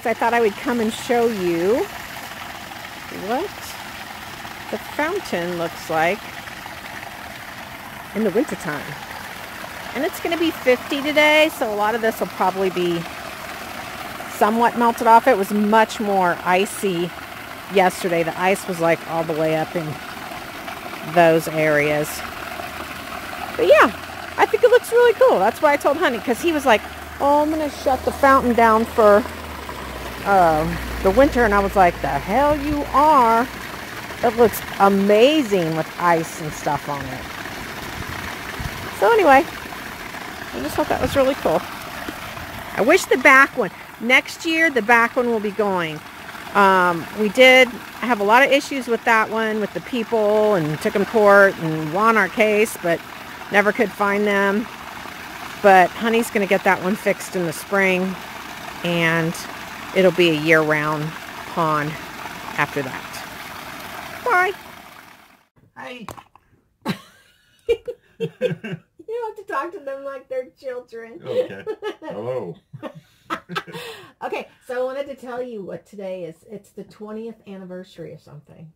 I thought I would come and show you what the fountain looks like in the wintertime. And it's going to be 50 today, so a lot of this will probably be somewhat melted off. It was much more icy yesterday. The ice was like all the way up in those areas. But yeah, I think it looks really cool. That's why I told Honey, because he was like, oh, I'm going to shut the fountain down for the winter. And I was like, the hell you are. It looks amazing with ice and stuff on it. So anyway, I just thought that was really cool. I wish the back one, next year the back one will be going. We did have a lot of issues with that one, with the people, and took them to court and won our case, but never could find them. But Honey's going to get that one fixed in the spring, and it'll be a year-round pond after that. Bye. Hi. You have to talk to them like they're children. Okay. Hello. Okay, so I wanted to tell you what today is. It's the 20th anniversary of something.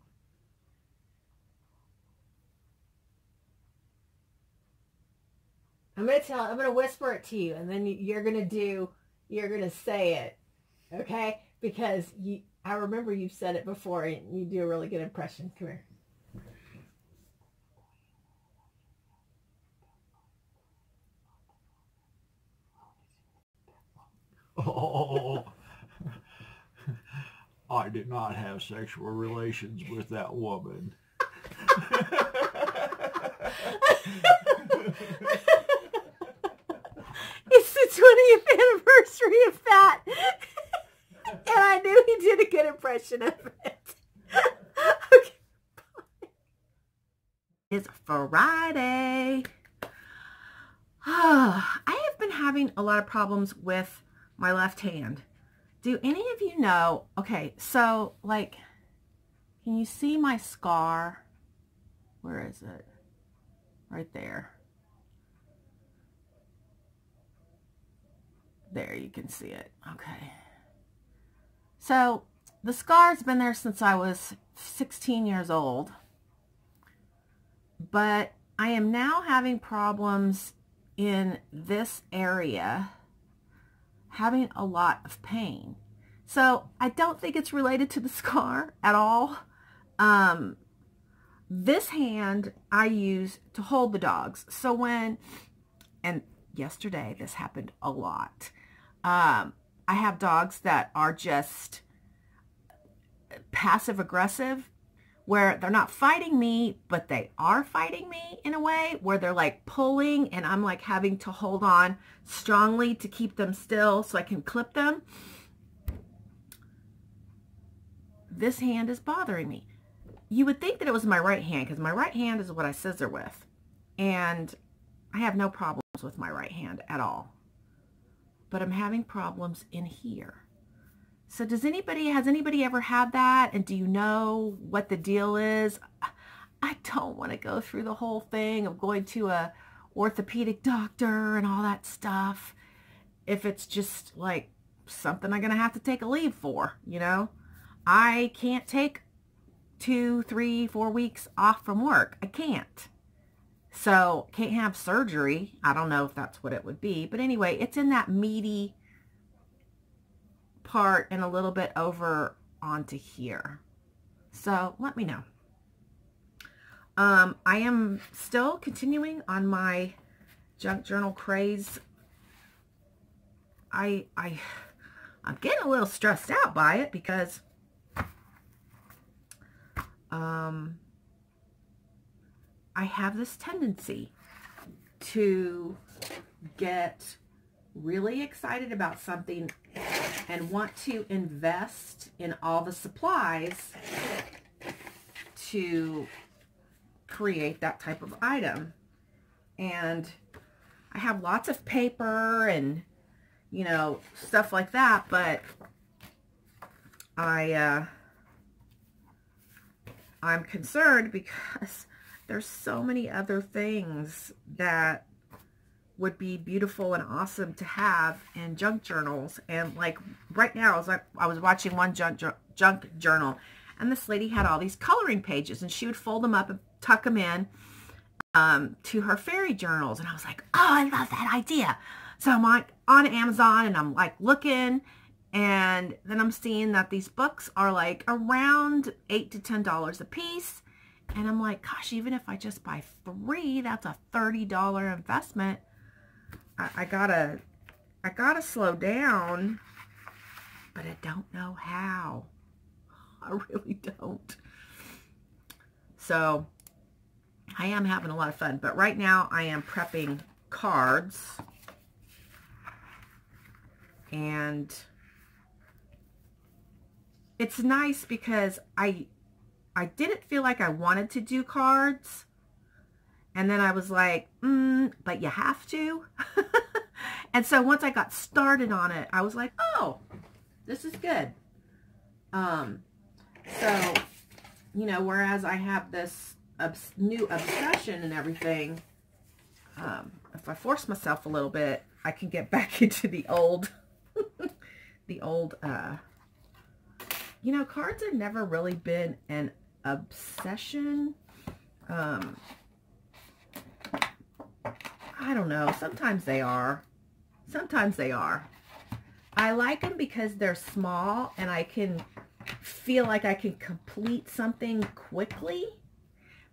I'm gonna whisper it to you, and then you're gonna say it, okay? Because I remember you've said it before, and you do a really good impression. Come here. Oh, I did not have sexual relations with that woman. It's the 20th anniversary of that. And I knew he did a good impression of it. Okay. It's Friday. I have been having a lot of problems with my left hand. Do any of you know? Okay, so like, can you see my scar? Where is it? Right there. There, you can see it. Okay. So the scar's been there since I was 16 years old. But I am now having problems in this area, having a lot of pain. So I don't think it's related to the scar at all. This hand I use to hold the dogs. So and yesterday this happened a lot. I have dogs that are just passive aggressive, where they're not fighting me, but they are fighting me in a way where they're like pulling, and I'm like having to hold on strongly to keep them still so I can clip them. This hand is bothering me. You would think that it was my right hand, because my right hand is what I scissor with, and I have no problems with my right hand at all, but I'm having problems in here. So has anybody ever had that? And do you know what the deal is? I don't want to go through the whole thing of going to a orthopedic doctor and all that stuff if it's just like something I'm going to have to take a leave for, you know? I can't take 2, 3, 4 weeks off from work. I can't. So can't have surgery. I don't know if that's what it would be. But anyway, it's in that meaty part and a little bit over onto here. So let me know. I am still continuing on my junk journal craze. I'm getting a little stressed out by it because I have this tendency to get really excited about something and want to invest in all the supplies to create that type of item. And I have lots of paper and, you know, stuff like that, but I'm concerned because there's so many other things that would be beautiful and awesome to have in junk journals. And like right now, I was watching one junk journal, and this lady had all these coloring pages, and she would fold them up and tuck them in to her fairy journals. And I was like, oh, I love that idea. So I'm like on Amazon, and I'm like looking, and then I'm seeing that these books are like around $8 to $10 a piece. And I'm like, gosh, even if I just buy 3, that's a $30 investment. I gotta slow down, but I don't know how. I really don't. So I am having a lot of fun, but right now I am prepping cards, and it's nice because I didn't feel like I wanted to do cards. And then I was like, but you have to. And so once I got started on it, I was like, oh, this is good. So, you know, whereas I have this new obsession and everything, if I force myself a little bit, I can get back into the old, you know, cards have never really been an obsession. I don't know. Sometimes they are. Sometimes they are. I like them because they're small and I can feel like I can complete something quickly.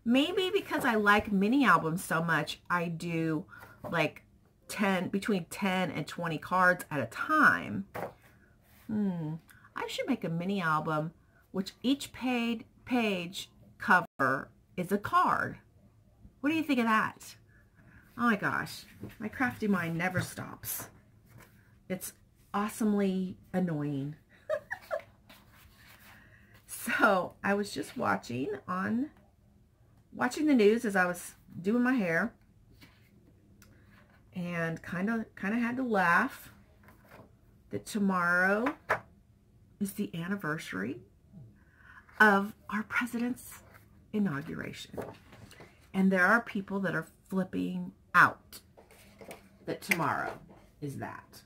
Maybe because I like mini albums so much, I do like between 10 and 20 cards at a time. I should make a mini album which each page cover is a card. What do you think of that? Oh my gosh, my crafty mind never stops. It's awesomely annoying. So I was just watching the news as I was doing my hair, and kind of had to laugh that tomorrow is the anniversary of our president's inauguration. And there are people that are flipping out that tomorrow is that.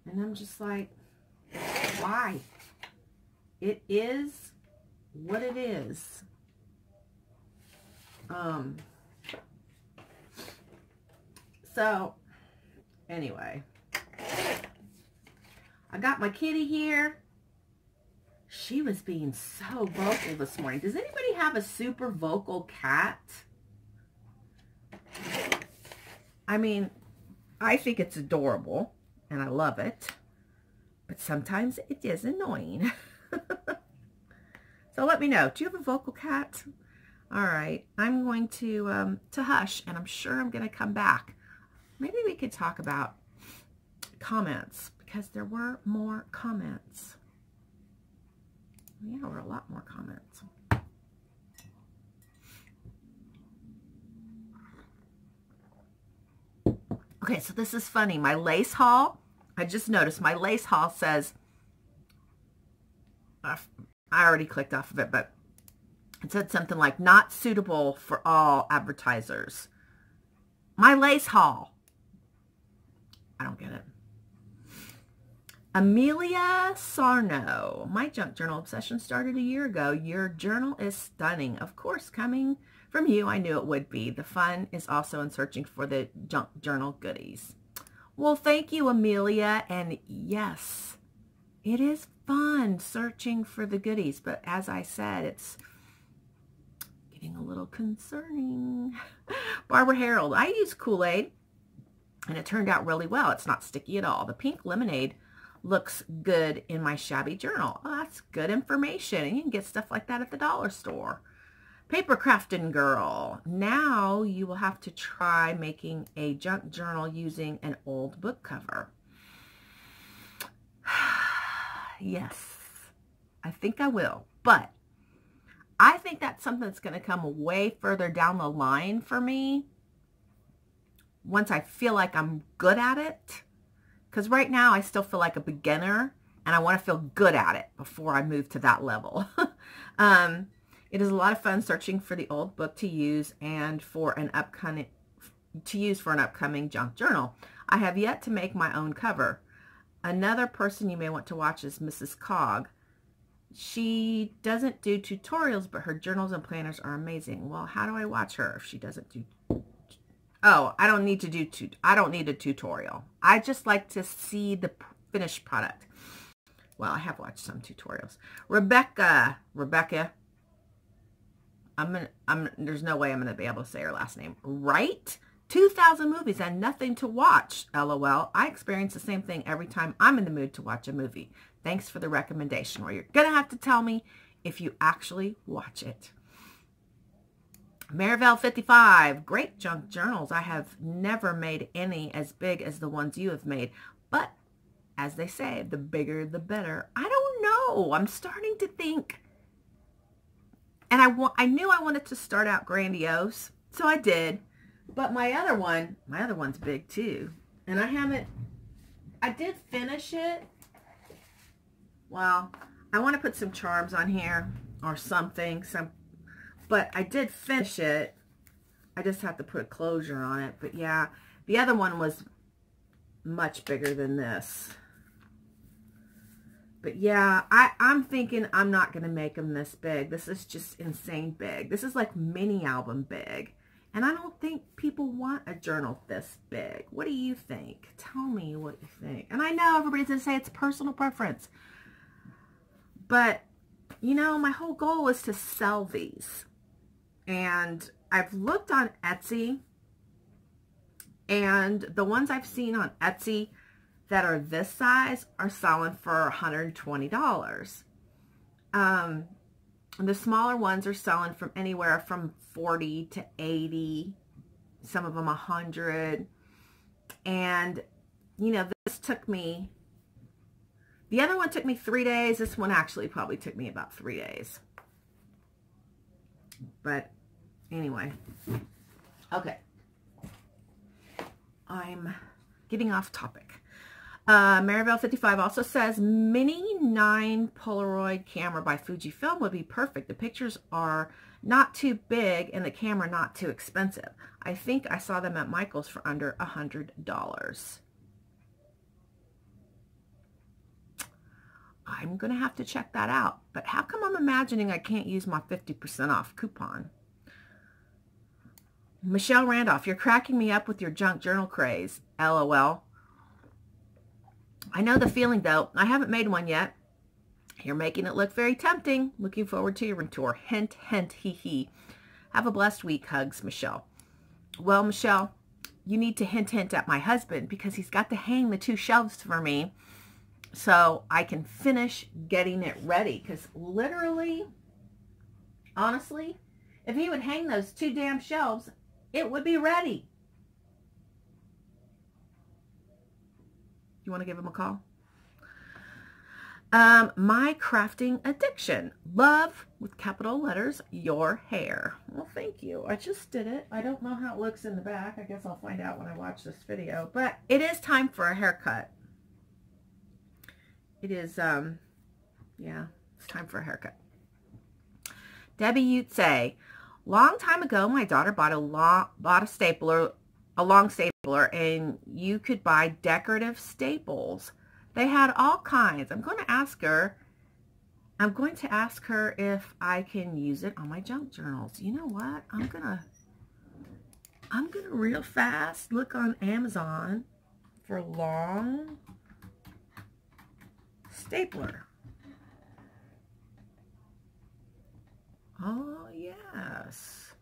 And I'm just like, why? It is what it is. So, anyway. I got my kitty here. She was being so vocal this morning. Does anybody have a super vocal cat? I mean, I think it's adorable and I love it, but sometimes it is annoying. So let me know. Do you have a vocal cat? All right, I'm going to hush, and I'm sure I'm going to come back. Maybe we could talk about comments, because there were more comments. Yeah, there were a lot more comments. Okay, so this is funny. My lace haul, I just noticed my lace haul says, I already clicked off of it, but it said something like, not suitable for all advertisers. My lace haul. I don't get it. Amelia Sarno. My junk journal obsession started a year ago. Your journal is stunning. Of course, coming from you, I knew it would be. The fun is also in searching for the junk journal goodies. Well, thank you, Amelia. And yes, it is fun searching for the goodies. But as I said, it's getting a little concerning. Barbara Harold. I use Kool-Aid, and it turned out really well. It's not sticky at all. The pink lemonade looks good in my shabby journal. Oh, that's good information. And you can get stuff like that at the dollar store. Paper crafting girl. Now you will have to try making a junk journal using an old book cover. Yes, I think I will. But I think that's something that's going to come way further down the line for me once I feel like I'm good at it. Because right now I still feel like a beginner, and I want to feel good at it before I move to that level. It is a lot of fun searching for the old book to use and for an upcoming to use for an upcoming junk journal. I have yet to make my own cover. Another person you may want to watch is Mrs. Cog. She doesn't do tutorials, but her journals and planners are amazing. Well, how do I watch her if she doesn't do? Oh, I don't need to do I don't need a tutorial. I just like to see the finished product. Well, I have watched some tutorials. Rebecca. There's no way I'm gonna be able to say her last name right. 2,000 movies and nothing to watch. LOL. I experience the same thing every time I'm in the mood to watch a movie. Thanks for the recommendation. Or you're gonna have to tell me if you actually watch it. Marivelle 55. Great junk journals. I have never made any as big as the ones you have made, but as they say, the bigger the better. I don't know. I'm starting to think, and I knew I wanted to start out grandiose, so I did. But my other one's big too. And I did finish it. Well, I want to put some charms on here or something, but I did finish it. I just have to put a closure on it. But yeah, the other one was much bigger than this. But yeah, I'm thinking I'm not going to make them this big. This is just insane big. This is like mini album big. And I don't think people want a journal this big. What do you think? Tell me what you think. And I know everybody's going to say it's personal preference. But, you know, my whole goal is to sell these. And I've looked on Etsy. And the ones I've seen on Etsy that are this size are selling for $120. The smaller ones are selling from anywhere from $40 to $80, some of them $100. And, you know, this took me, the other one took me 3 days. This one actually probably took me about 3 days. But anyway, okay. I'm getting off topic. Maribel 55 also says Mini 9 Polaroid camera by Fujifilm would be perfect. The pictures are not too big and the camera not too expensive. I think I saw them at Michael's for under $100. I'm going to have to check that out. But how come I'm imagining I can't use my 50% off coupon? Michelle Randolph, you're cracking me up with your junk journal craze. LOL. I know the feeling, though. I haven't made one yet. You're making it look very tempting. Looking forward to your tour. Hint, hint, hee hee. Have a blessed week. Hugs, Michelle. Well, Michelle, you need to hint, hint at my husband because he's got to hang the 2 shelves for me so I can finish getting it ready. Because literally, honestly, if he would hang those 2 damn shelves, it would be ready. You want to give him a call? My crafting addiction. Love, with capital letters, your hair. Well, thank you. I just did it. I don't know how it looks in the back. I guess I'll find out when I watch this video. But it is time for a haircut. It is, yeah, it's time for a haircut. Debbie Ute, long time ago, my daughter bought a long stapler, and you could buy decorative staples. They had all kinds. I'm going to ask her if I can use it on my junk journals. You know what? I'm gonna real fast look on Amazon for long stapler. Oh, yes.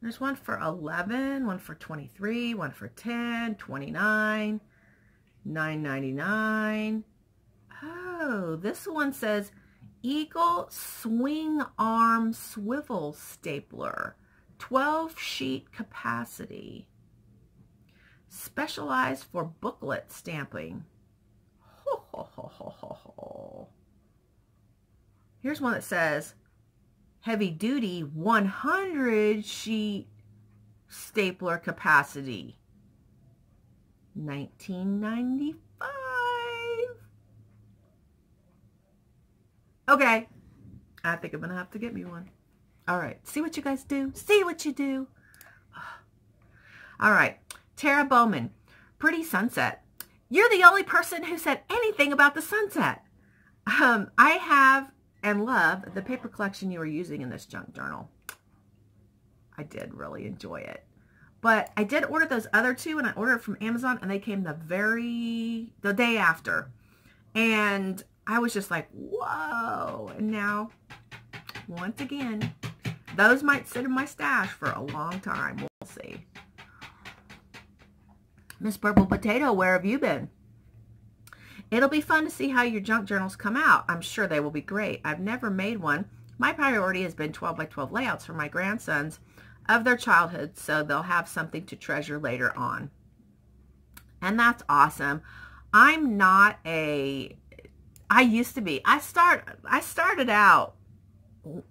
There's one for 11, one for 23, one for 10, 29, $9.99. Oh, this one says Eagle Swing Arm Swivel Stapler, 12 sheet capacity, specialized for booklet stamping. Ho, ho, ho, ho, ho, ho. Here's one that says heavy duty 100 sheet stapler capacity, $19.95. Okay, I think I'm gonna have to get me one. All right, see what you guys do. See what you do. All right, Tara Bowman, pretty sunset. You're the only person who said anything about the sunset. I have and love the paper collection you were using in this junk journal. I did really enjoy it. But I did order those other two, and I ordered from Amazon, and they came the day after. And I was just like, whoa. And now, once again, those might sit in my stash for a long time. We'll see. Miss Purple Potato, where have you been? It'll be fun to see how your junk journals come out. I'm sure they will be great. I've never made one. My priority has been 12 by 12 layouts for my grandsons of their childhood, so they'll have something to treasure later on. And that's awesome. I'm not I used to be. I started out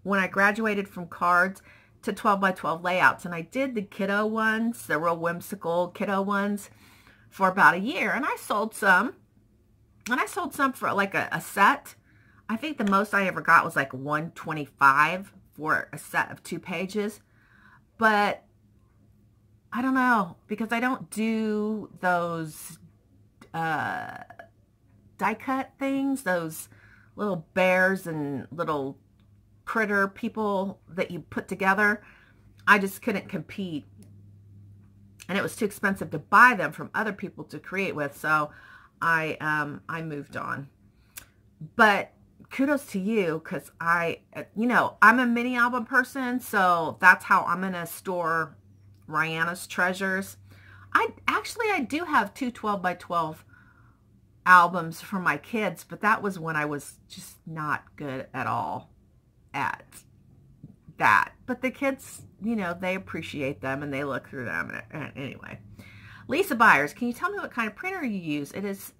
when I graduated from cards to 12 by 12 layouts, and I did the kiddo ones, the real whimsical kiddo ones, for about a year, and I sold some. And I sold some for like a set. I think the most I ever got was like $125 for a set of 2 pages. But I don't know, because I don't do those die cut things, those little bears and little critter people that you put together. I just couldn't compete. And it was too expensive to buy them from other people to create with. So I moved on. But kudos to you, because I'm a mini album person, so that's how I'm going to store Rihanna's treasures. I do have 2 12 by 12 albums for my kids, but that was when I was just not good at all at that. But the kids, they appreciate them and they look through them. Anyway. Lisa Byers, can you tell me what kind of printer you use? It is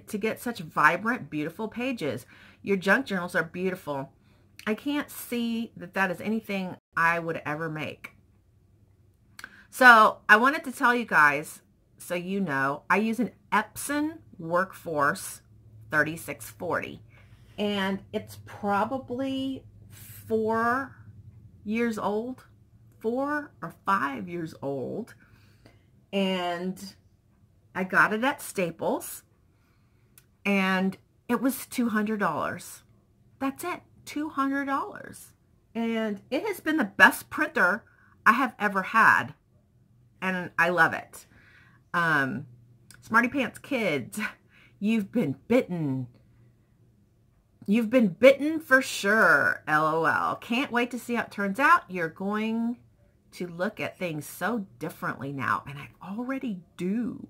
to get such vibrant, beautiful pages. Your junk journals are beautiful. I can't see that is anything I would ever make. So I wanted to tell you guys, so you know, I use an Epson Workforce 3640. And it's probably 4 years old, 4 or 5 years old. And I got it at Staples, and it was $200. That's it, $200. And it has been the best printer I have ever had, and I love it. Smarty Pants Kids, you've been bitten. You've been bitten for sure, LOL. Can't wait to see how it turns out. You're going to look at things so differently now, and I already do.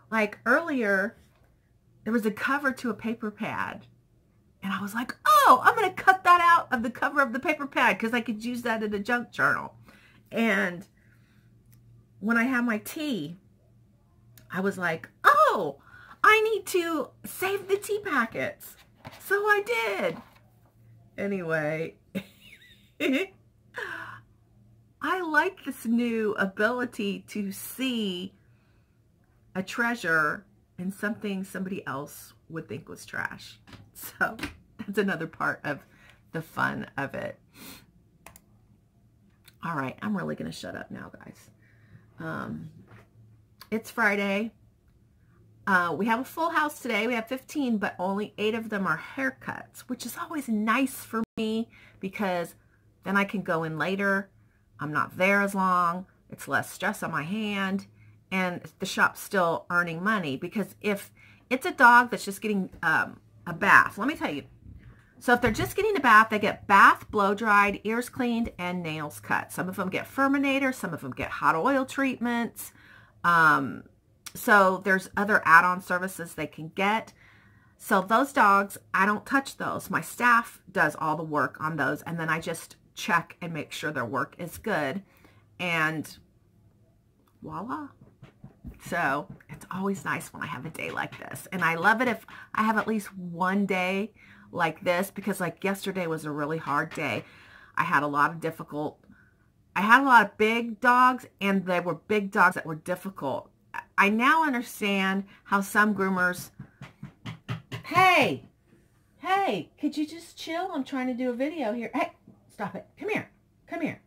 Like earlier, there was a cover to a paper pad, and I was like, oh, I'm going to cut that out of the cover of the paper pad because I could use that in a junk journal. And when I had my tea, I was like, oh, I need to save the tea packets. So I did. Anyway, I like this new ability to see a treasure in something somebody else would think was trash. So that's another part of the fun of it. All right, I'm really going to shut up now, guys. It's Friday. We have a full house today. We have 15, but only 8 of them are haircuts, which is always nice for me because then I can go in later. I'm not there as long. It's less stress on my hand, and the shop's still earning money, because if it's a dog that's just getting a bath, let me tell you. So if they're just getting a bath, they get bath, blow dried, ears cleaned, and nails cut. Some of them get Furminator, some of them get hot oil treatments. So there's other add-on services they can get. So those dogs, I don't touch those. My staff does all the work on those, and then I just check and make sure their work is good, and voila. So it's always nice when I have a day like this, and I love it if I have at least one day like this, because like yesterday was a really hard day. I had a lot of big dogs, and they were big dogs that were difficult. I now understand how some groomers, hey, could you just chill? I'm trying to do a video here. Hey, stop it. Come here. Come here.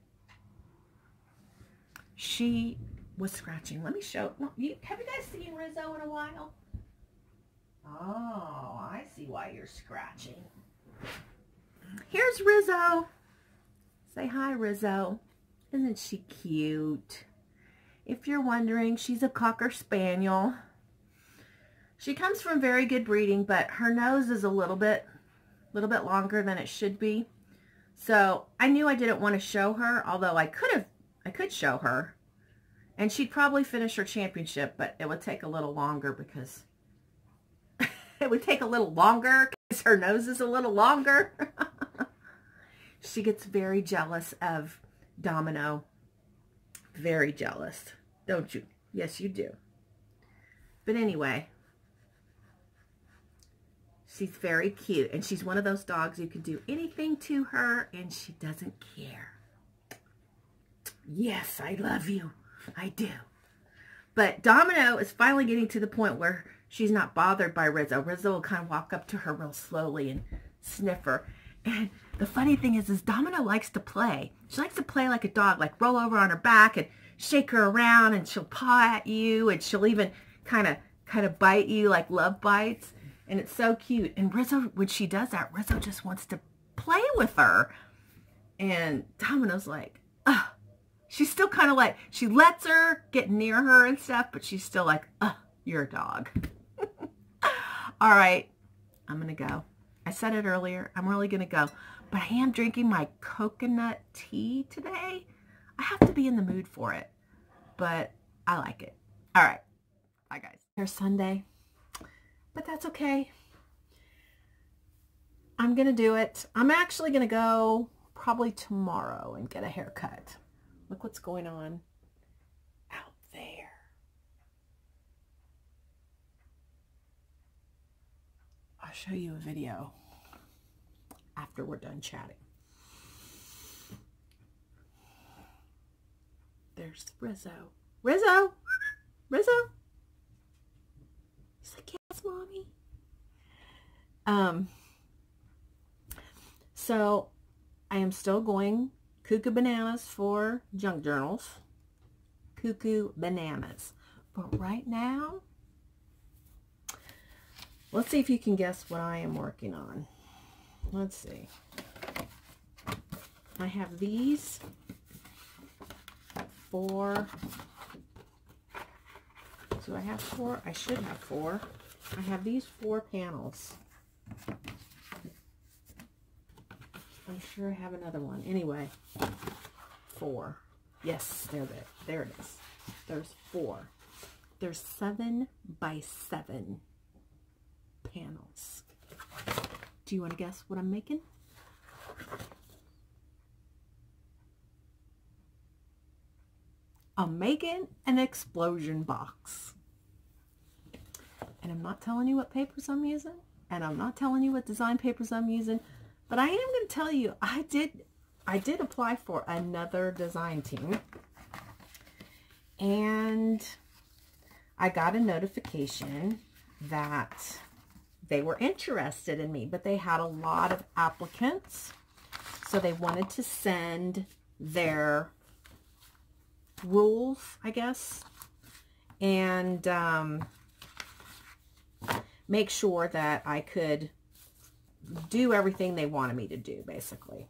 She was scratching. Let me show. No, have you guys seen Rizzo in a while? Oh, I see why you're scratching. Here's Rizzo. Say hi, Rizzo. Isn't she cute? If you're wondering, she's a Cocker Spaniel. She comes from very good breeding, but her nose is a little bit longer than it should be. So I knew I didn't want to show her, although I could show her. And she'd probably finish her championship, but it would take a little longer because her nose is a little longer. She gets very jealous of Domino. Very jealous. Don't you? Yes, you do. But anyway, she's very cute. And she's one of those dogs you can do anything to her and she doesn't care. Yes, I love you. I do. But Domino is finally getting to the point where she's not bothered by Rizzo. Rizzo will kind of walk up to her real slowly and sniff her. And the funny thing is Domino likes to play. She likes to play like a dog, like roll over on her back and shake her around, and she'll paw at you, and she'll even kind of bite you like love bites. And it's so cute. And Rizzo, when she does that, Rizzo just wants to play with her. And Domino's like, ugh. She's still kind of like, she lets her get near her and stuff, but she's still like, ugh, you're a dog. All right, I'm going to go. I said it earlier, I'm really going to go. But I am drinking my coconut tea today. I have to be in the mood for it, but I like it. All right, bye guys. Here's Sunday, but that's okay. I'm going to do it. I'm actually going to go probably tomorrow and get a haircut. Look what's going on out there. I'll show you a video after we're done chatting. There's Rizzo. Rizzo! Rizzo! He's like, yes, Mommy. So I am still going cuckoo bananas for junk journals. Cuckoo bananas. But right now, let's see if you can guess what I am working on. Let's see. I have these 4. Do I have 4? I should have 4. I have these 4 panels. I'm sure I have another one. Anyway, 4. Yes, there it is. There's 4. There's 7 by 7 panels. Do you want to guess what I'm making? I'm making an explosion box. And I'm not telling you what papers I'm using, and I'm not telling you what design papers I'm using, but I am going to tell you I did apply for another design team, and I got a notification that they were interested in me, but they had a lot of applicants, so they wanted to send their rules, I guess, and make sure that I could do everything they wanted me to do, basically.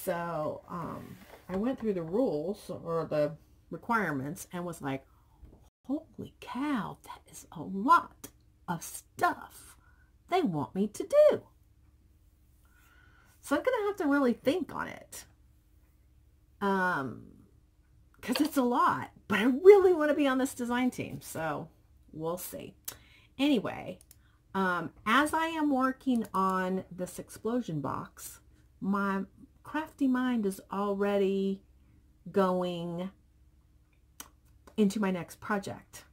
So I went through the rules or the requirements and was like, holy cow, that is a lot of stuff they want me to do. So I'm gonna have to really think on it, because it's a lot, but I really want to be on this design team, so we'll see. Anyway, as I am working on this explosion box, my crafty mind is already going into my next project.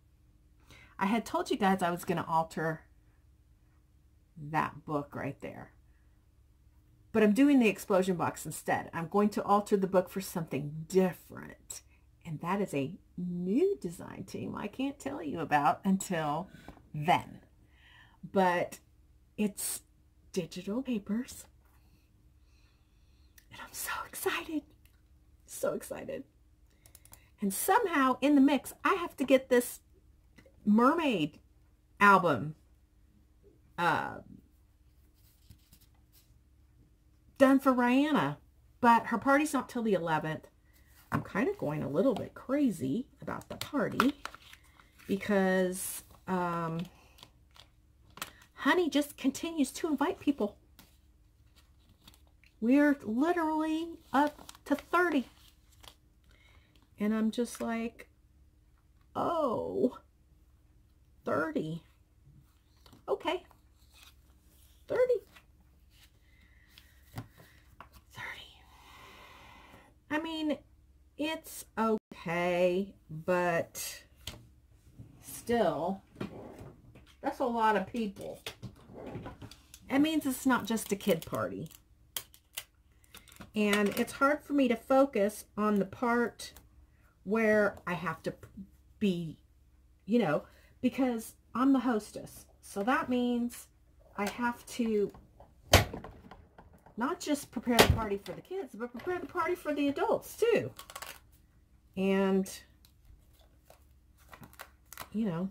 I had told you guys I was going to alter that book right there, but I'm doing the explosion box instead. I'm going to alter the book for something different, and that is a new design team I can't tell you about until then. But it's digital papers, and I'm so excited, so excited. And somehow in the mix, I have to get this mermaid album done for Rihanna. But her party's not till the 11th. I'm kind of going a little bit crazy about the party because Honey just continues to invite people. We're literally up to 30. And I'm just like, oh, 30. Okay. 30. 30. I mean, it's okay, but still, that's a lot of people. It means it's not just a kid party. And it's hard for me to focus on the part where I have to be, you know, because I'm the hostess. So that means I have to not just prepare the party for the kids, but prepare the party for the adults too. And, you know,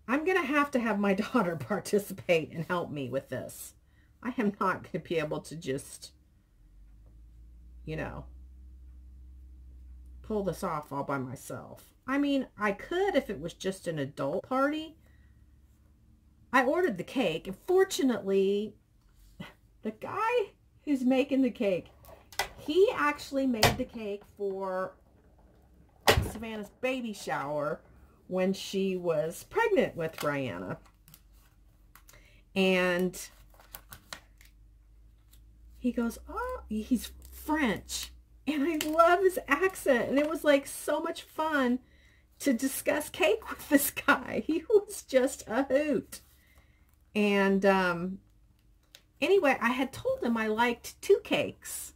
I'm going to have my daughter participate and help me with this. I am not going to be able to just, you know, pull this off all by myself. I mean, I could if it was just an adult party. I ordered the cake, and fortunately, the guy who's making the cake, he actually made the cake for Savannah's baby shower when she was pregnant with Rihanna. And he goes, oh, he's French. And I love his accent. And it was like so much fun to discuss cake with this guy. He was just a hoot. And anyway, I had told him I liked 2 cakes.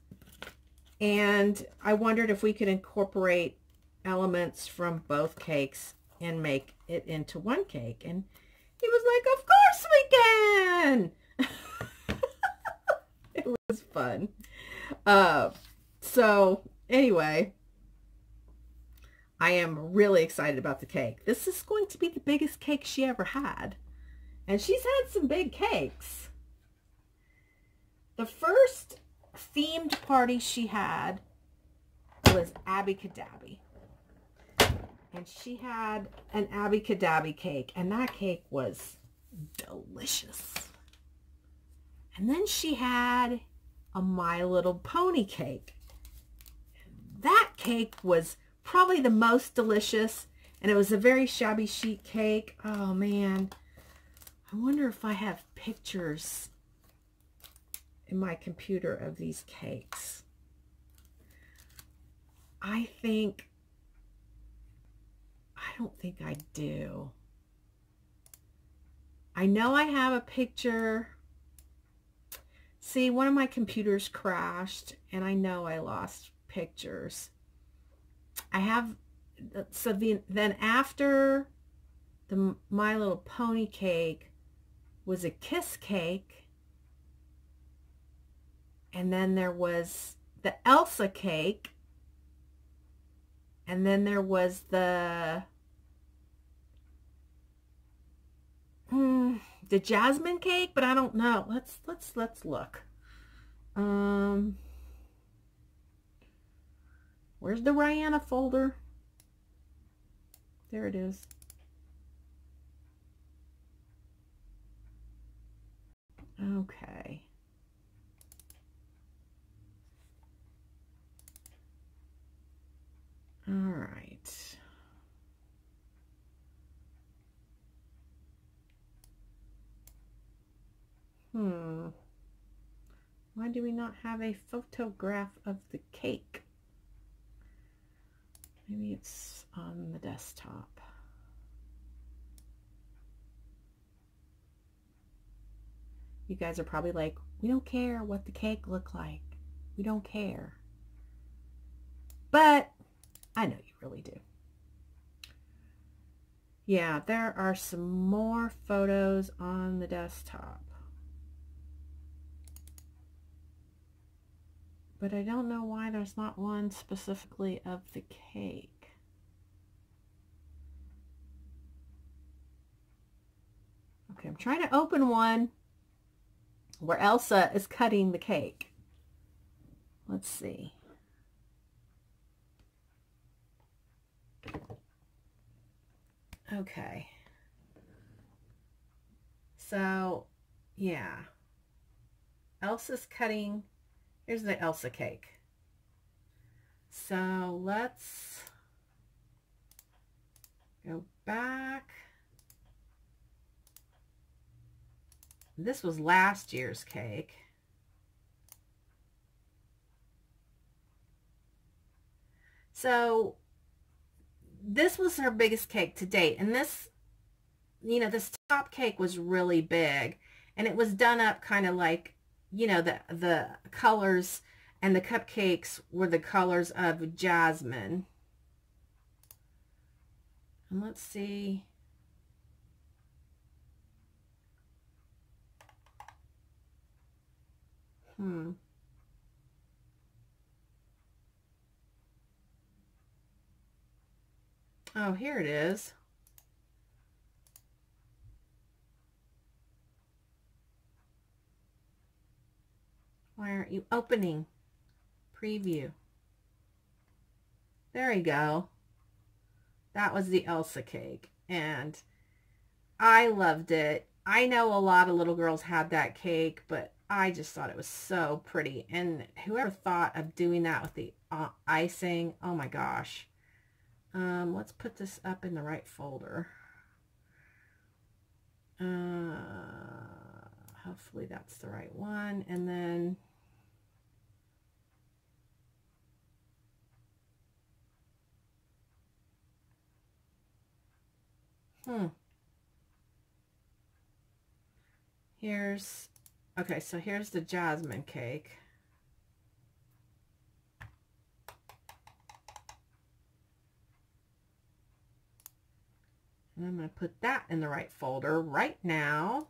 And I wondered if we could incorporate elements from both cakes and make it into one cake. And he was like, of course we can. It was fun. So anyway, I am really excited about the cake. This is going to be the biggest cake she ever had. And she's had some big cakes. The first themed party she had was Abby Cadabby. And she had an Abby Cadabby cake. And that cake was delicious. And then she had a My Little Pony cake. That cake was probably the most delicious. And it was a very shabby chic cake. Oh, man. I wonder if I have pictures in my computer of these cakes. I don't think I do. I know I have a picture. See, one of my computers crashed and I know I lost pictures. I have, so then after the My Little Pony cake was a kiss cake. And then there was the Elsa cake. And then there was the Jasmine cake, but I don't know. Let's look. Where's the Rihanna folder? There it is. Okay. All right. Why do we not have a photograph of the cake? Maybe it's on the desktop. You guys are probably like, we don't care what the cake looked like. We don't care. But I know you really do. Yeah, there are some more photos on the desktop. But I don't know why there's not one specifically of the cake. Okay, I'm trying to open one where Elsa is cutting the cake. Let's see. Okay. So, yeah. Elsa's cutting. Here's the Elsa cake. So let's go back. This was last year's cake. So this was her biggest cake to date. And this, you know, this top cake was really big. And it was done up kind of like, you know, the colors and the cupcakes were the colors of Jasmine. And let's see. Oh, here it is. Why aren't you opening? Preview. There you go. That was the Elsa cake, and I loved it. I know a lot of little girls had that cake, but I just thought it was so pretty. And whoever thought of doing that with the icing, oh my gosh. Let's put this up in the right folder. Hopefully that's the right one. And then here's, okay, so here's the Jasmine cake. And I'm going to put that in the right folder right now.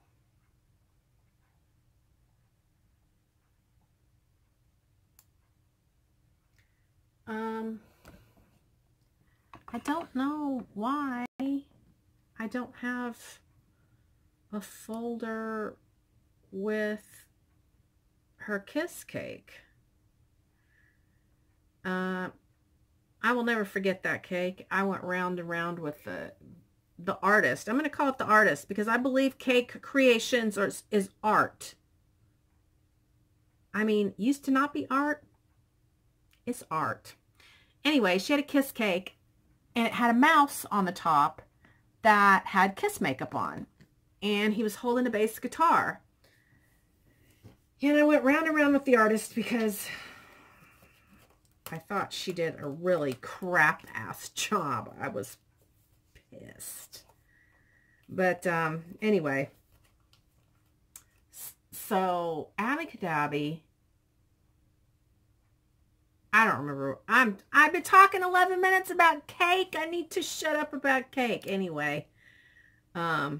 I don't know why I don't have a folder with her kiss cake. I will never forget that cake. I went round and round with the artist. I'm going to call it the artist because I believe cake creations is art. I mean, used to not be art. It's art. Anyway, she had a kiss cake and it had a mouse on the top that had kiss makeup on. And he was holding a bass guitar. And I went round and round with the artist because I thought she did a really crap-ass job. I was pissed. But anyway. So, Abby I don't remember. I've been talking 11 minutes about cake. I need to shut up about cake. Anyway. Now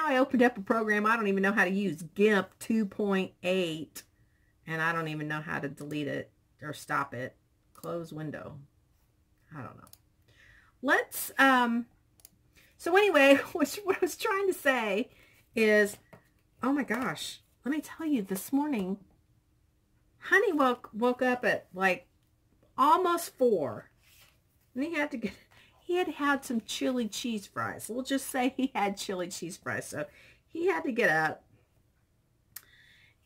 I opened up a program I don't even know how to use. GIMP 2.8. And I don't even know how to delete it or stop it. Close window. I don't know. Let's, so anyway, what I was trying to say is, oh my gosh. Let me tell you, this morning, Honey woke up at like almost 4. And he had some chili cheese fries. We'll just say he had chili cheese fries. So he had to get up.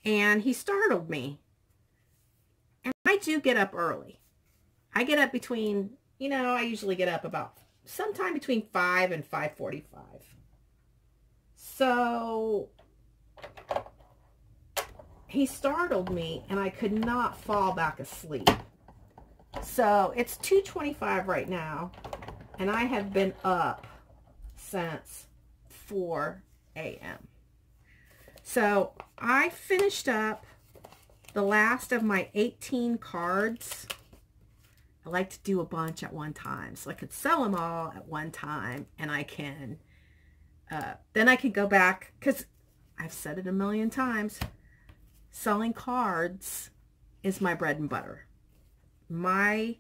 And he startled me. And I do get up early. I get up between, you know, I usually get up about sometime between 5 and 5:45. So he startled me and I could not fall back asleep. So it's 2:25 right now and I have been up since 4 a.m. So I finished up the last of my 18 cards. I like to do a bunch at one time so I could sell them all at one time, and I can then I can go back, because I've said it a million times, selling cards is my bread and butter. My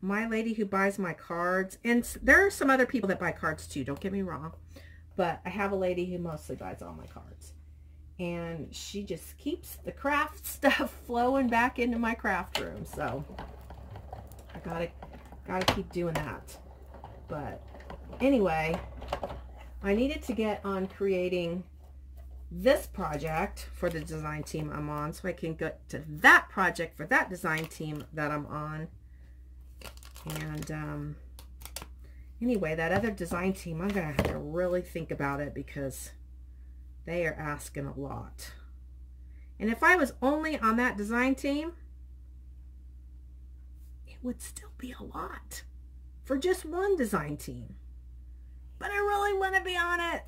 lady who buys my cards, and there are some other people that buy cards too, don't get me wrong, but I have a lady who mostly buys all my cards, and she just keeps the craft stuff flowing back into my craft room. So I gotta keep doing that. But anyway, I needed to get on creating this project for the design team I'm on, so I can get to that project for that design team that I'm on. And anyway, that other design team, I'm gonna have to really think about it, because they are asking a lot. And if I was only on that design team, it would still be a lot for just one design team. But I really want to be on it,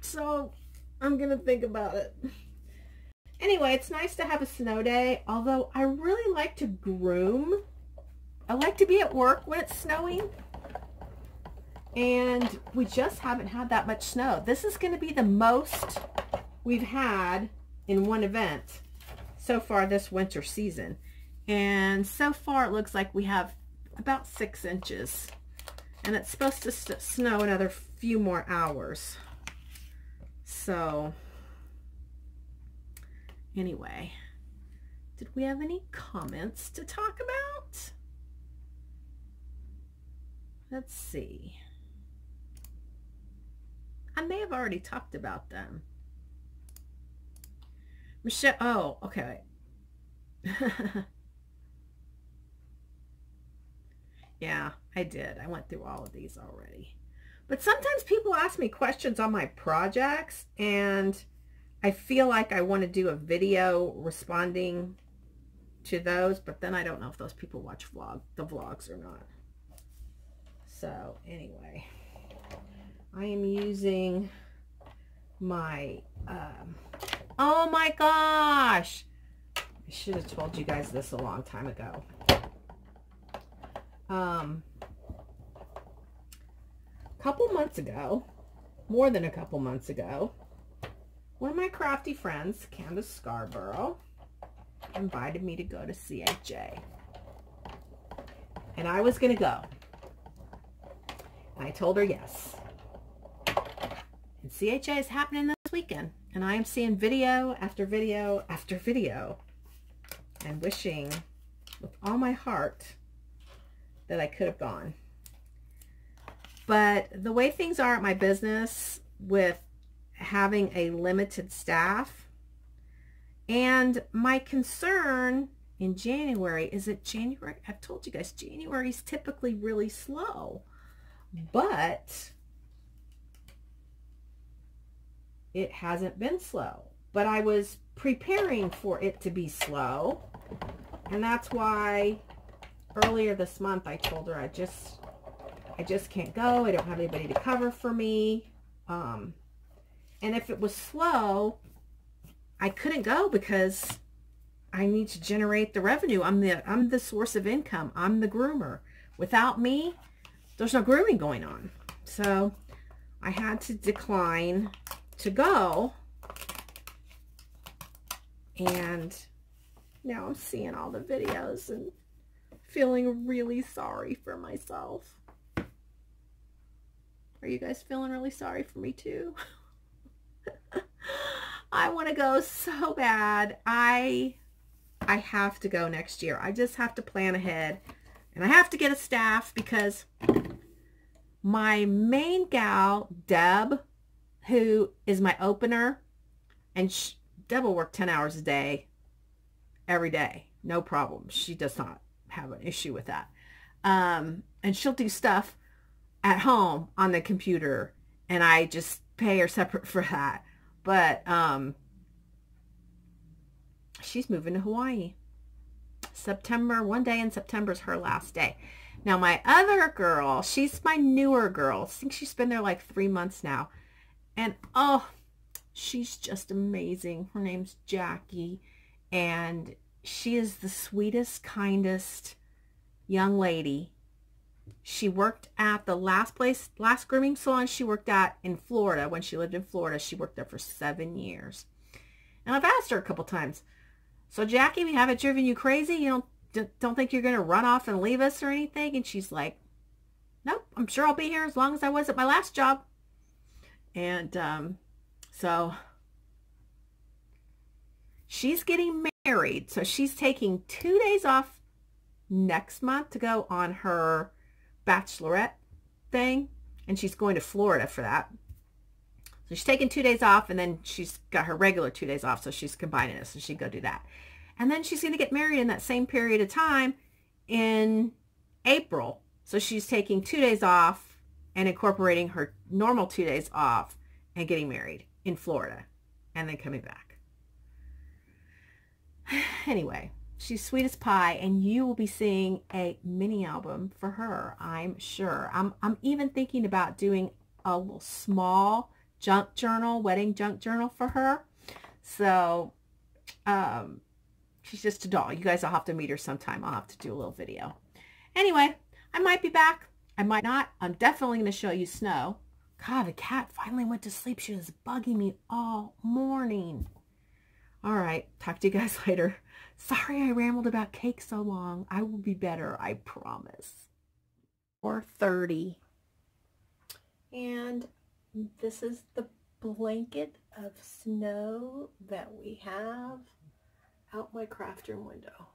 so I'm gonna think about it. Anyway, it's nice to have a snow day, although I really like to groom. I like to be at work when it's snowing, and we just haven't had that much snow. This is going to be the most we've had in one event so far this winter season, and so far it looks like we have about 6 inches, and it's supposed to snow another few more hours. So anyway, did we have any comments to talk about? Let's see. I may have already talked about them. Michelle, oh, okay. Yeah, I did. I went through all of these already. But sometimes people ask me questions on my projects, and I feel like I want to do a video responding to those, but then I don't know if those people watch the vlogs or not. So anyway, I am using my, oh my gosh, I should have told you guys this a long time ago. Couple months ago, more than a couple months ago, one of my crafty friends, Candace Scarborough, invited me to go to CHA. And I was going to go. And I told her yes. And CHA is happening this weekend. And I am seeing video after video after video. And wishing with all my heart that I could have gone. But the way things are at my business, with having a limited staff, and my concern in January is that January, I've told you guys, January is typically really slow, but it hasn't been slow. But I was preparing for it to be slow, and that's why earlier this month I told her I just can't go. I don't have anybody to cover for me. And if it was slow, I couldn't go because I need to generate the revenue. I'm the source of income. I'm the groomer. Without me, there's no grooming going on. So I had to decline to go. And now I'm seeing all the videos and feeling really sorry for myself. Are you guys feeling really sorry for me too? I want to go so bad. I have to go next year. I just have to plan ahead. And I have to get a staff, because my main gal, Deb, who is my opener, and Deb will work 10 hours a day, every day. No problem. She does not have an issue with that. And she'll do stuff at home on the computer, and I just pay her separate for that. But she's moving to Hawaii. September, one day in September is her last day. Now my other girl, she's my newer girl. I think she's been there like 3 months now. And oh, she's just amazing. Her name's Jackie, and she is the sweetest, kindest young lady. She worked at the last grooming salon she worked at in Florida. When she lived in Florida, she worked there for 7 years. And I've asked her a couple times, so Jackie, we haven't driven you crazy? You don't think you're going to run off and leave us or anything? And she's like, nope, I'm sure I'll be here as long as I was at my last job. And so she's getting married. So she's taking 2 days off next month to go on her bachelorette thing. And she's going to Florida for that. So she's taking 2 days off, and then she's got her regular 2 days off. So she's combining it. So she can go do that. And then she's going to get married in that same period of time in April. So she's taking 2 days off and incorporating her normal 2 days off and getting married in Florida and then coming back. Anyway, she's sweet as pie, and you will be seeing a mini album for her, I'm sure. I'm even thinking about doing a little small junk journal, wedding junk journal for her. So, she's just a doll. You guys will have to meet her sometime. I'll have to do a little video. Anyway, I might be back. I might not. I'm definitely going to show you Snow. God, the cat finally went to sleep. She was bugging me all morning. All right. Talk to you guys later. Sorry I rambled about cake so long. I will be better. I promise. 4:30. And this is the blanket of snow that we have out my craft room window.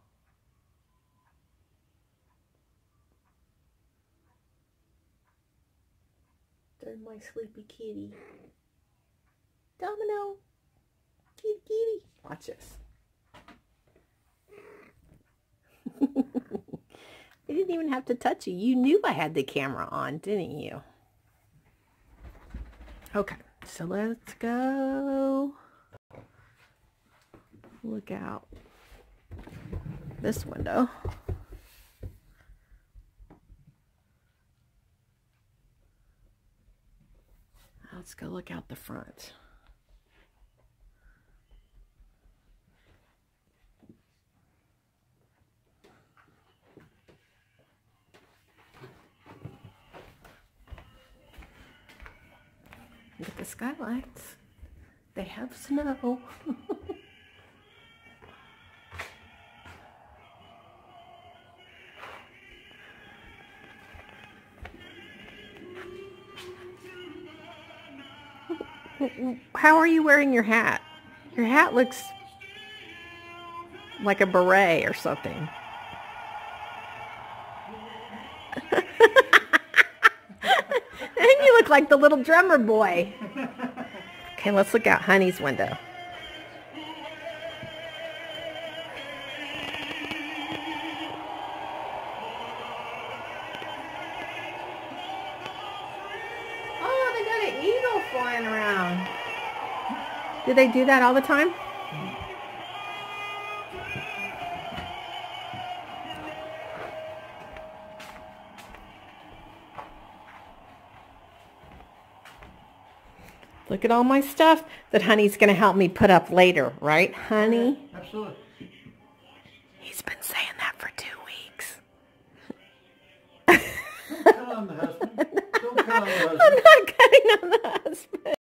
There's my sleepy kitty. Domino. Kitty, kitty. Watch this. I didn't even have to touch you. You knew I had the camera on, didn't you? Okay, so let's go look out this window. Let's go look out the front. Look at the skylights. They have snow. How are you wearing your hat? Your hat looks like a beret or something. And you look like the little drummer boy. Okay, let's look out Honey's window. Oh, they got an eagle flying around. Do they do that all the time? Look at all my stuff that Honey's going to help me put up later, right, Honey? Yeah, absolutely. He's been saying that for 2 weeks. Don't cut on the husband. Don't cut on the husband. I'm not cutting on the husband.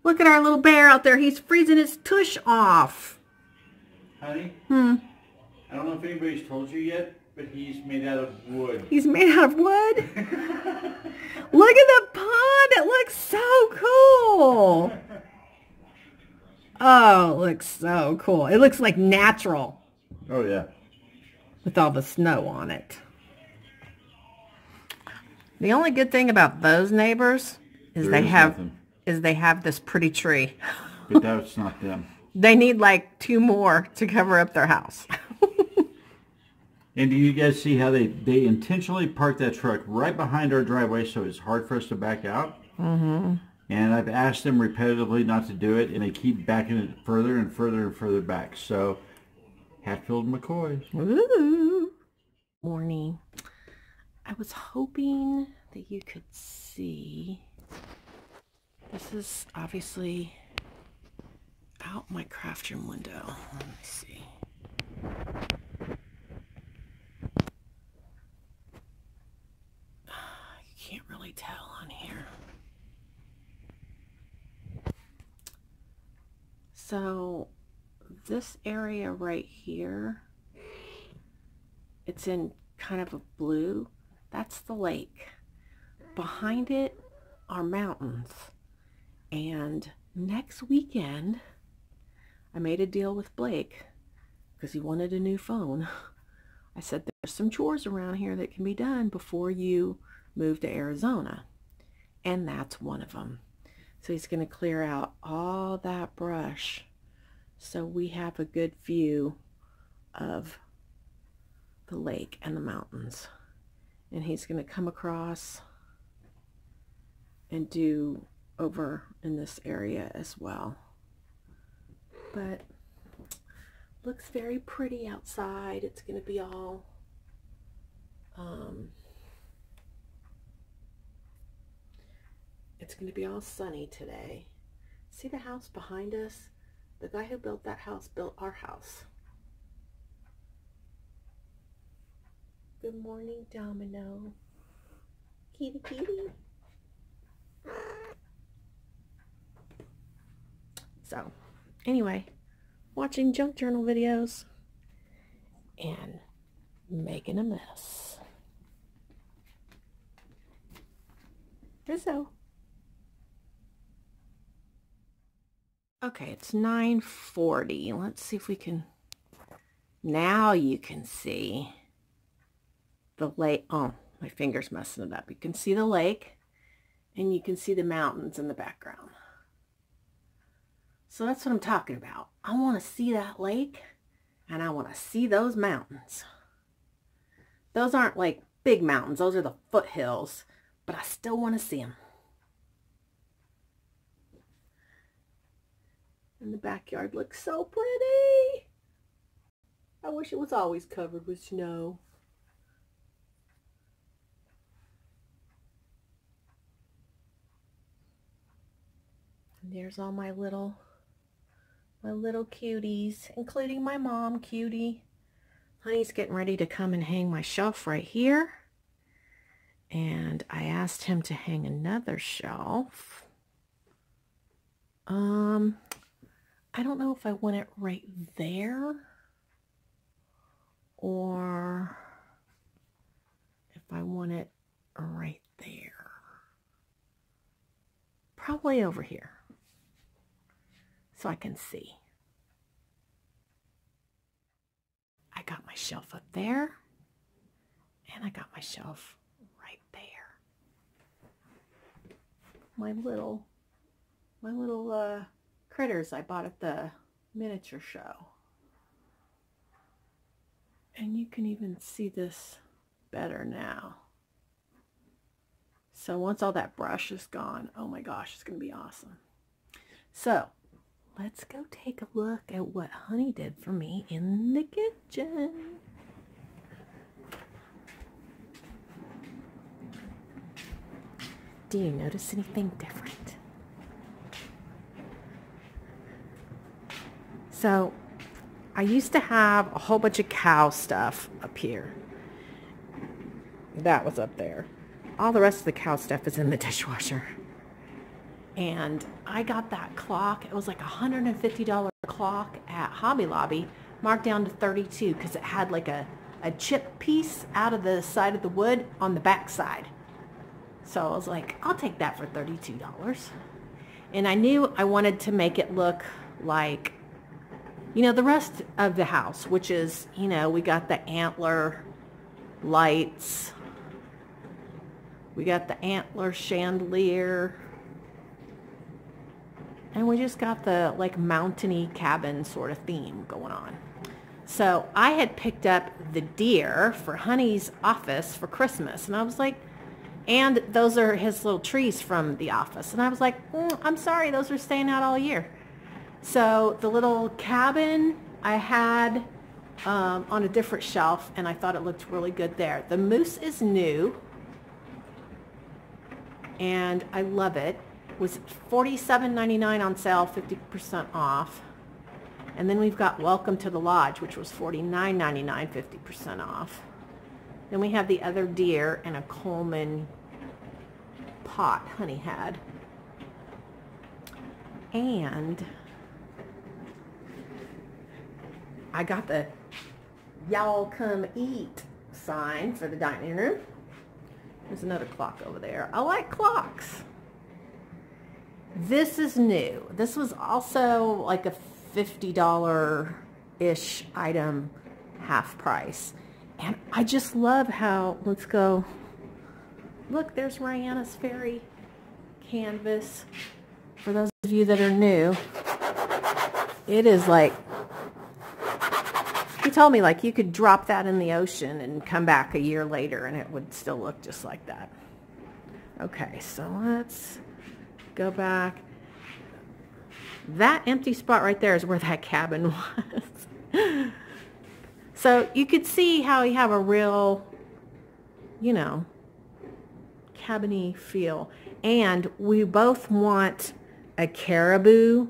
Look at our little bear out there. He's freezing his tush off. Honey? I don't know if anybody's told you yet, but he's made out of wood. He's made out of wood? Look at the pond. It looks so cool. Oh, it looks so cool. It looks like natural. Oh, yeah. With all the snow on it. The only good thing about those neighbors is they have this pretty tree. But that's not them. They need like 2 more to cover up their house. And do you guys see how they intentionally parked that truck right behind our driveway so it's hard for us to back out? Mm-hmm. And I've asked them repetitively not to do it, and they keep backing it further and further and further back. So, Hatfield McCoys. Ooh. Morning. I was hoping that you could see. This is obviously out my craft room window. Let me see. You can't really tell on here. So this area right here, it's in kind of a blue. That's the lake. Behind it are mountains. And next weekend, I made a deal with Blake because he wanted a new phone. I said, there's some chores around here that can be done before you move to Arizona. And that's one of them. So he's going to clear out all that brush so we have a good view of the lake and the mountains. And he's going to come across and do over in this area as well. But looks very pretty outside. It's going to be all sunny today. See the house behind us? The guy who built that house built our house. Good morning, Domino. Kitty, kitty. So, anyway, watching junk journal videos and making a mess. Rizzo. Okay, it's 9:40. Let's see if we can, now you can see the lake. Oh, my finger's messing it up. You can see the lake and you can see the mountains in the background. So that's what I'm talking about. I want to see that lake and I want to see those mountains. Those aren't like big mountains. Those are the foothills, but I still want to see them. And the backyard looks so pretty. I wish it was always covered with snow. And there's all my little cuties, including my mom, Cutie. Honey's getting ready to come and hang my shelf right here. And I asked him to hang another shelf. I don't know if I want it right there or if I want it right there. Probably over here so I can see. I got my shelf up there and I got my shelf right there. My little critters I bought at the miniature show. And you can even see this better now. So once all that brush is gone, oh my gosh, it's going to be awesome. So let's go take a look at what Honey did for me in the kitchen. Do you notice anything different? So I used to have a whole bunch of cow stuff up here. That was up there. All the rest of the cow stuff is in the dishwasher. And I got that clock. It was like a $150 clock at Hobby Lobby, marked down to $32 because it had like a chip piece out of the side of the wood on the back side. So I was like, I'll take that for $32. And I knew I wanted to make it look like, you know, the rest of the house, which is, you know, we got the antler lights. We got the antler chandelier. And we just got the like mountainy cabin sort of theme going on. So I had picked up the deer for Honey's office for Christmas. And I was like, and those are his little trees from the office. And I was like, I'm sorry, those are staying out all year. So the little cabin I had on a different shelf, and I thought it looked really good there. The moose is new, and I love it. It was $47.99 on sale, 50% off. And then we've got Welcome to the Lodge, which was $49.99, 50% off. Then we have the other deer and a Coleman pot Honey had. And I got the y'all come eat sign for the dining room. There's another clock over there. I like clocks. This is new. This was also like a $50-ish item, half price. And I just love how, let's go, look, there's Rihanna's fairy canvas. For those of you that are new, it is like, he told me like you could drop that in the ocean and come back a year later and it would still look just like that. Okay, so let's go back. That empty spot right there is where that cabin was. So you could see how you have a real, you know, cabin-y feel. And we both want a caribou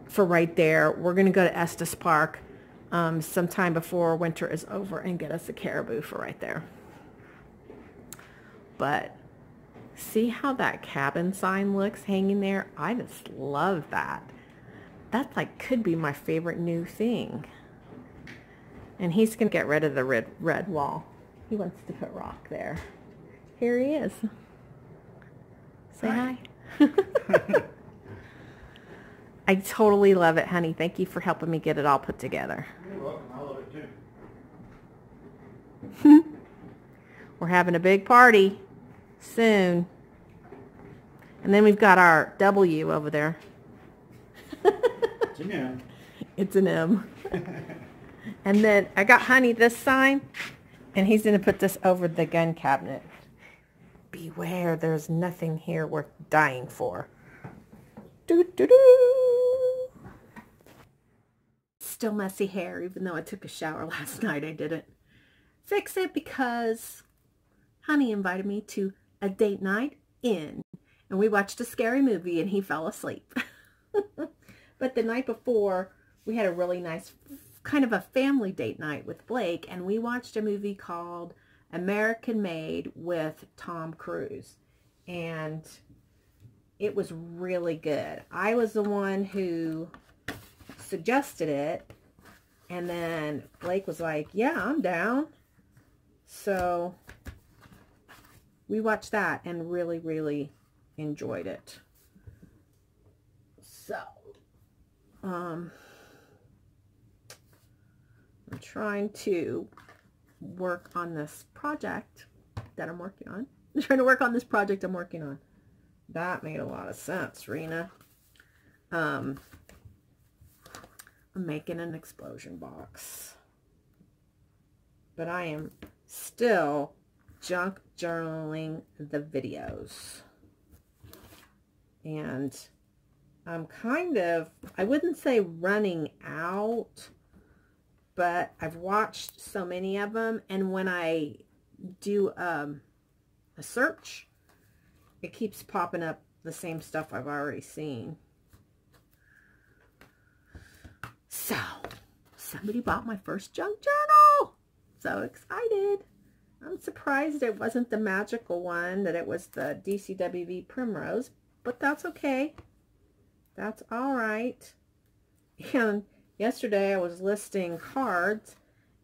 for right there. We're going to go to Estes Park sometime before winter is over and get us a caribou for right there. But see how that cabin sign looks hanging there? I just love that. That like could be my favorite new thing. And he's going to get rid of the red wall. He wants to put rock there. Here he is. Say hi. I totally love it, honey. Thank you for helping me get it all put together. You're welcome. I love it too. We're having a big party soon. And then we've got our W over there. It's an M. It's an M. And then I got Honey this sign, and he's going to put this over the gun cabinet. Beware, there's nothing here worth dying for. Doo doo doo. Still messy hair, even though I took a shower last night. I didn't fix it because Honey invited me to a date night in, and we watched a scary movie and he fell asleep. But the night before, we had a really nice kind of a family date night with Blake, and we watched a movie called American Made with Tom Cruise, and it was really good. I was the one who suggested it, and then Blake was like, yeah, I'm down. So we watched that and really, really enjoyed it. So, I'm trying to work on this project that I'm working on. I'm trying to work on this project I'm working on. That made a lot of sense, Rena. I'm making an explosion box. But I am still junk journaling the videos. And I'm kind of, I wouldn't say running out, but I've watched so many of them, and when I do a search, it keeps popping up the same stuff I've already seen. So, somebody bought my first junk journal. So excited. I'm surprised it wasn't the magical one, that it was the DCWV Primrose, but that's okay. That's all right. And yesterday I was listing cards,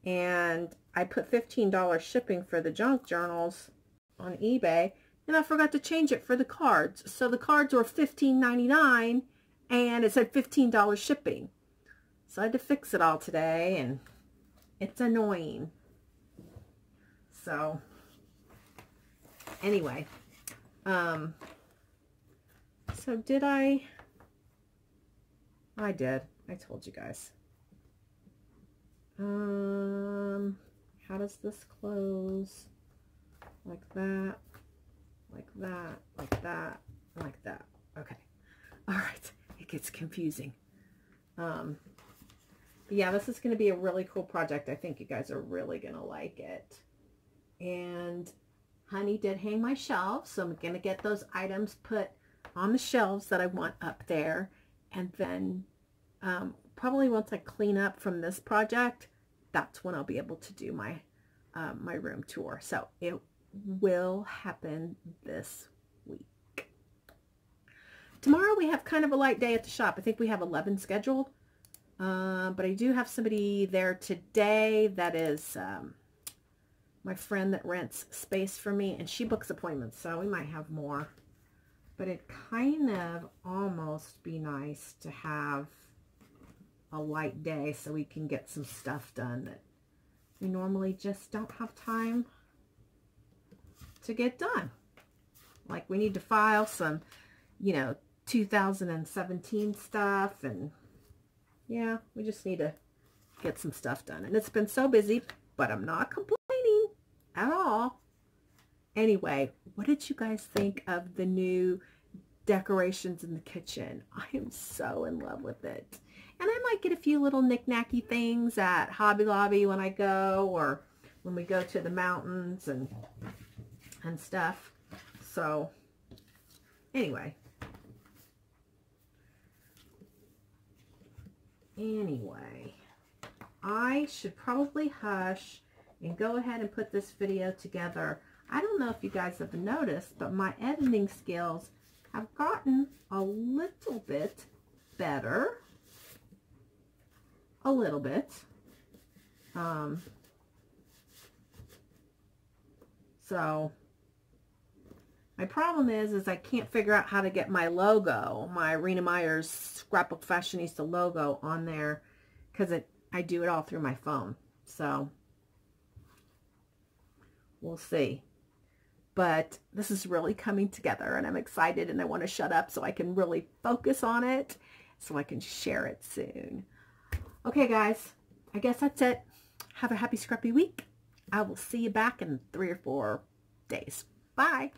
and I put $15 shipping for the junk journals on eBay, and I forgot to change it for the cards. So the cards were $15.99, and it said $15 shipping. So I had to fix it all today, and it's annoying. So anyway, so did I did. I told you guys. How does this close? Like that, like that, like that, like that. Okay. All right. It gets confusing. But yeah, this is going to be a really cool project. I think you guys are really going to like it. And Honey did hang my shelves, so I'm going to get those items put on the shelves that I want up there. And then probably once I clean up from this project, that's when I'll be able to do my my room tour. So it will happen this week. Tomorrow we have kind of a light day at the shop. I think we have 11 scheduled. But I do have somebody there today that is my friend that rents space for me, and she books appointments, so we might have more. But it kind of almost be nice to have a light day so we can get some stuff done that we normally just don't have time to get done. Like we need to file some, you know, 2017 stuff, and yeah, we just need to get some stuff done. And it's been so busy, but I'm not complaining at all. Anyway, what did you guys think of the new decorations in the kitchen? I am so in love with it. And I might get a few little knick-knacky things at Hobby Lobby when I go, or when we go to the mountains and stuff. So, anyway, I should probably hush and go ahead and put this video together. I don't know if you guys have noticed, but my editing skills have gotten a little bit better. A little bit. So my problem is I can't figure out how to get my logo, my Rena Meyer's Scrapbook Fashionista logo on there, because I do it all through my phone. So we'll see. But this is really coming together, and I'm excited, and I want to shut up so I can really focus on it, so I can share it soon. Okay, guys, I guess that's it. Have a happy scrappy week. I will see you back in 3 or 4 days. Bye.